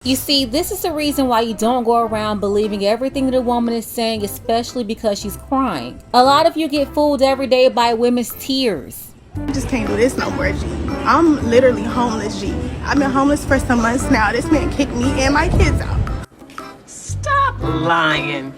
You see, this is the reason why you don't go around believing everything that a woman is saying, especially because she's crying. A lot of you get fooled every day by women's tears. I just can't do this no more, G. I'm literally homeless, G. I've been homeless for some months now. This man kicked me and my kids out. Stop lying.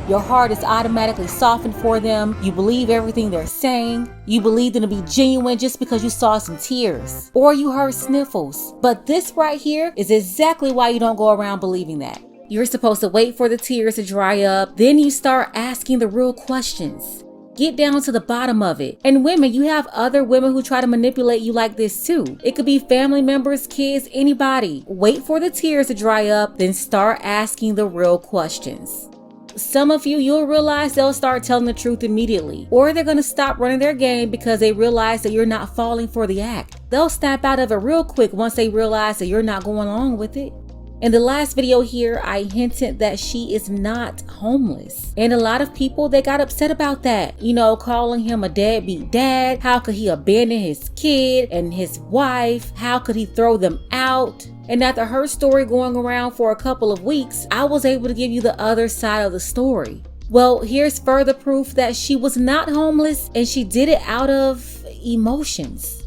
Your heart is automatically softened for them. You believe everything they're saying. You believe them to be genuine just because you saw some tears or you heard sniffles. But this right here is exactly why you don't go around believing that. You're supposed to wait for the tears to dry up. Then you start asking the real questions. Get down to the bottom of it. And women, you have other women who try to manipulate you like this too. It could be family members, kids, anybody. Wait for the tears to dry up, then start asking the real questions. Some of you, you'll realize they'll start telling the truth immediately, or they're gonna stop running their game because they realize that you're not falling for the act. They'll snap out of it real quick once they realize that you're not going along with it. In the last video here, I hinted that she is not homeless. And a lot of people, they got upset about that. You know, calling him a deadbeat dad. How could he abandon his kid and his wife? How could he throw them out? And after her story going around for a couple of weeks, I was able to give you the other side of the story. Well, here's further proof that she was not homeless and she did it out of emotions.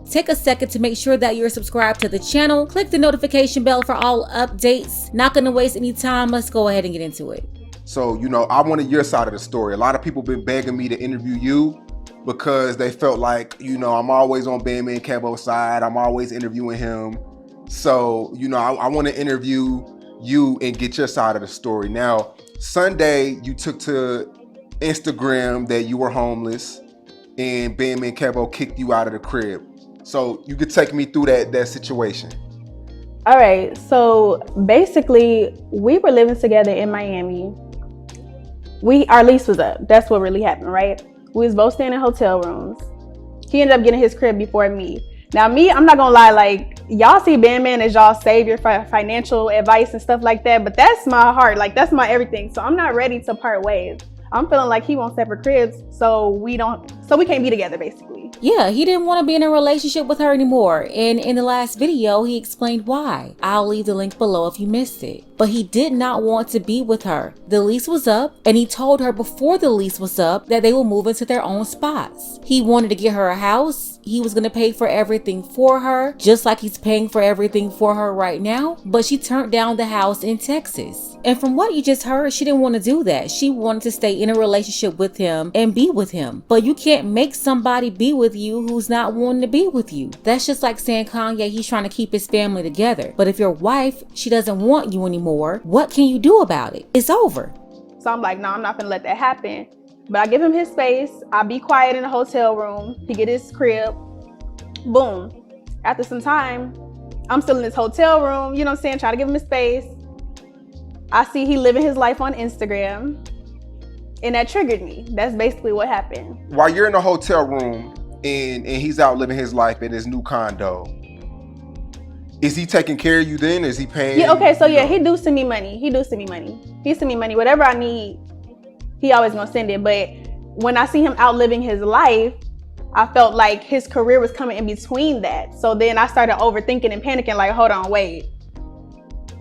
Take a second to make sure that you're subscribed to the channel. Click the notification bell for all updates. Not gonna waste any time. Let's go ahead and get into it. So, you know, I wanted your side of the story. A lot of people been begging me to interview you because they felt like, you know, I'm always on Bandman Cabo's side. I'm always interviewing him. So, you know, I want to interview you and get your side of the story. Now, Sunday, you took to Instagram that you were homeless and Bandman Cabo kicked you out of the crib. So you could take me through that situation. All right, so basically, we were living together in Miami. Our lease was up. That's what really happened, right? We was both staying in hotel rooms. He ended up getting his crib before me. Now me, I'm not gonna lie, like y'all see Bandman as y'all savior for financial advice and stuff like that, but that's my heart, like that's my everything. So I'm not ready to part ways. I'm feeling like he wants separate cribs, so we can't be together basically. Yeah, he didn't want to be in a relationship with her anymore. And in the last video, he explained why. I'll leave the link below if you missed it. But he did not want to be with her. The lease was up, and he told her before the lease was up that they will move into their own spots. He wanted to get her a house. He was going to pay for everything for her, just like he's paying for everything for her right now. But she turned down the house in Texas. And from what you just heard, she didn't want to do that. She wanted to stay in a relationship with him and be with him. But you can't make somebody be with you who's not wanting to be with you. That's just like saying Kanye, he's trying to keep his family together. But if your wife, she doesn't want you anymore, what can you do about it? It's over. So I'm like, no, I'm not gonna let that happen. But I give him his space. I be quiet in the hotel room. He get his crib. Boom. After some time, I'm still in this hotel room, you know what I'm saying, trying to give him his space. I see he living his life on Instagram, and that triggered me. That's basically what happened. While you're in the hotel room and he's out living his life in his new condo, is he taking care of you then? Is he paying? Yeah, okay, so yeah, he do send me money. He send me money. Whatever I need, he always gonna send it. But when I see him out living his life, I felt like his career was coming in between that. So then I started overthinking and panicking, like, hold on, wait.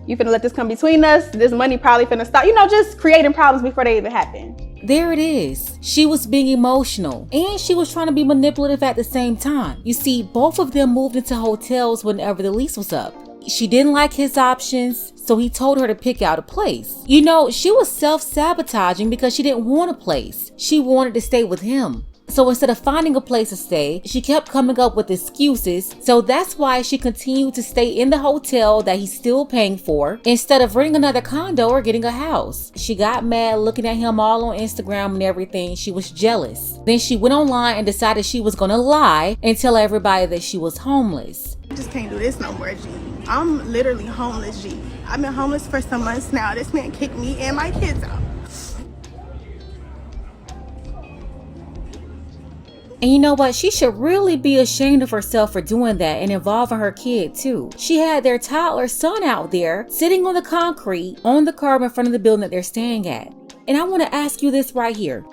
You finna let this come between us? This money probably finna stop, you know, just creating problems before they even happen. There it is. She was being emotional and she was trying to be manipulative at the same time. You see, both of them moved into hotels whenever the lease was up. She didn't like his options, so he told her to pick out a place. You know, she was self-sabotaging because she didn't want a place. She wanted to stay with him. So instead of finding a place to stay, she kept coming up with excuses. So that's why she continued to stay in the hotel that he's still paying for instead of renting another condo or getting a house. She got mad looking at him all on Instagram and everything. She was jealous. Then she went online and decided she was gonna lie and tell everybody that she was homeless. I just can't do this no more, G. I'm literally homeless, G. I've been homeless for some months now. This man kicked me and my kids out. And you know what? She should really be ashamed of herself for doing that and involving her kid too. She had their toddler son out there sitting on the concrete on the curb in front of the building that they're staying at. And I want to ask you this right here.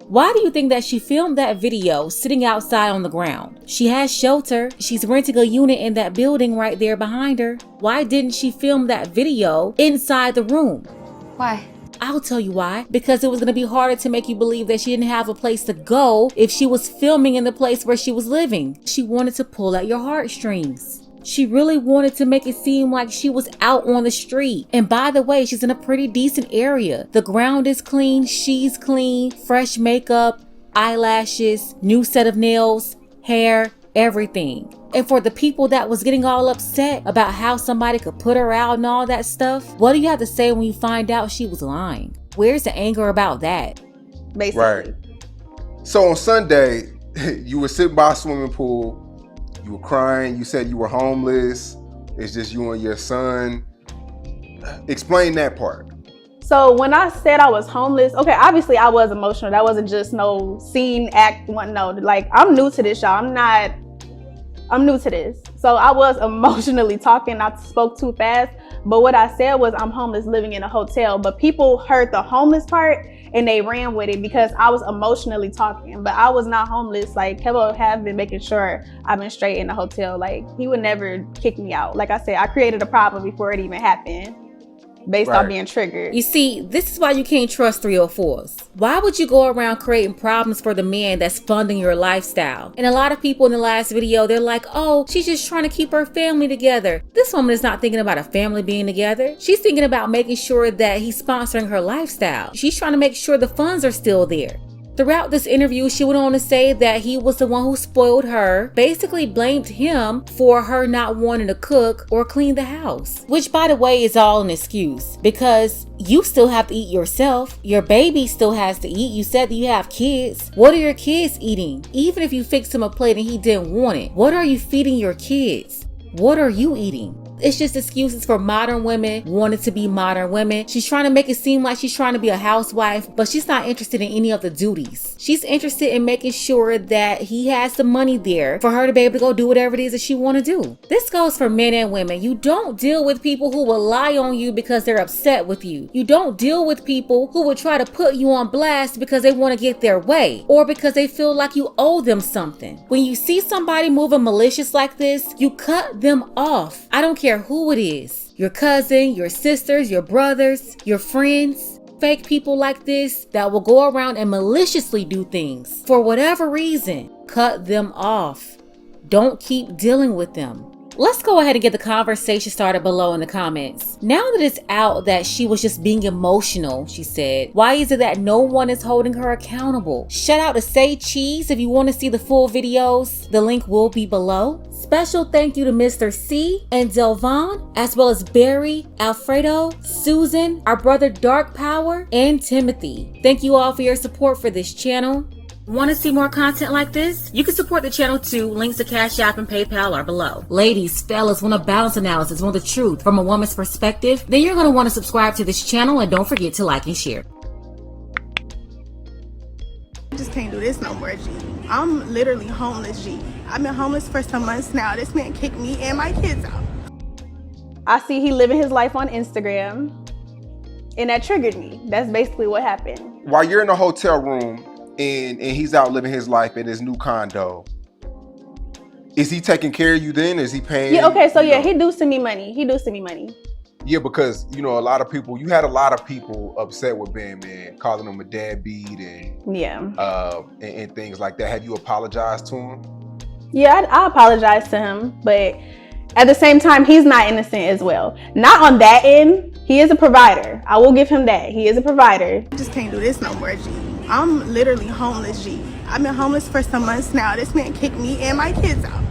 Why do you think that she filmed that video sitting outside on the ground? She has shelter. She's renting a unit in that building right there behind her. Why didn't she film that video inside the room? Why? I'll tell you why. Because it was going to be harder to make you believe that she didn't have a place to go if she was filming in the place where she was living. She wanted to pull at your heartstrings. She really wanted to make it seem like she was out on the street. And by the way, she's in a pretty decent area. The ground is clean, she's clean, fresh makeup, eyelashes, new set of nails, hair, everything. And for the people that was getting all upset about how somebody could put her out and all that stuff, what do you have to say when you find out she was lying? Where's the anger about that? Basically. Right. So on Sunday, you were sitting by a swimming pool. You were crying. You said you were homeless. It's just you and your son. Explain that part. So when I said I was homeless, okay, obviously I was emotional. That wasn't just no scene act one. No, like I'm new to this, y'all. I'm new to this. So I was emotionally talking. I spoke too fast. But what I said was I'm homeless living in a hotel. But people heard the homeless part and they ran with it because I was emotionally talking. But I was not homeless. Like Kevo have been making sure I've been straight in the hotel. Like he would never kick me out. Like I said, I created a problem before it even happened. Based on being triggered. You see, this is why you can't trust 304s. Why would you go around creating problems for the man that's funding your lifestyle? And a lot of people in the last video, they're like, oh, she's just trying to keep her family together. This woman is not thinking about a family being together. She's thinking about making sure that he's sponsoring her lifestyle. She's trying to make sure the funds are still there. Throughout this interview, she went on to say that he was the one who spoiled her, basically blamed him for her not wanting to cook or clean the house. Which, by the way, is all an excuse because you still have to eat yourself. Your baby still has to eat. You said that you have kids. What are your kids eating? Even if you fixed him a plate and he didn't want it, what are you feeding your kids? What are you eating? It's just excuses for modern women wanting to be modern women. She's trying to make it seem like she's trying to be a housewife, but she's not interested in any of the duties. She's interested in making sure that he has the money there for her to be able to go do whatever it is that she want to do. This goes for men and women. You don't deal with people who will lie on you because they're upset with you. You don't deal with people who will try to put you on blast because they want to get their way or because they feel like you owe them something. When you see somebody moving malicious like this, you cut them off. I don't care who it is, your cousin, your sisters, your brothers, your friends. Fake people like this that will go around and maliciously do things for whatever reason, cut them off. Don't keep dealing with them. Let's go ahead and get the conversation started below in the comments. Now that it's out that she was just being emotional, she said, why is it that no one is holding her accountable? Shout out to Say Cheese if you want to see the full videos. The link will be below. Special thank you to Mr. C and Delvon, as well as Barry, Alfredo, Susan, our brother Dark Power, and Timothy. Thank you all for your support for this channel. Want to see more content like this? You can support the channel too. Links to Cash App and PayPal are below. Ladies, fellas, want a balance analysis, want the truth from a woman's perspective? Then you're going to want to subscribe to this channel and don't forget to like and share. I just can't do this no more, G. I'm literally homeless, G. I've been homeless for some months now. This man kicked me and my kids out. I see he living his life on Instagram and that triggered me. That's basically what happened. While you're in a hotel room and he's out living his life in his new condo, is he taking care of you then? Is he paying? Yeah, okay, so yeah, he do send me money. Yeah, because you know, you had a lot of people upset with Man, calling him a deadbeat and and things like that. Have you apologized to him? Yeah, I apologize to him, but at the same time, he's not innocent as well. Not on that end. He is a provider. I will give him that. He is a provider. I just can't do this no more, G. I'm literally homeless, G. I've been homeless for some months now. This man kicked me and my kids out.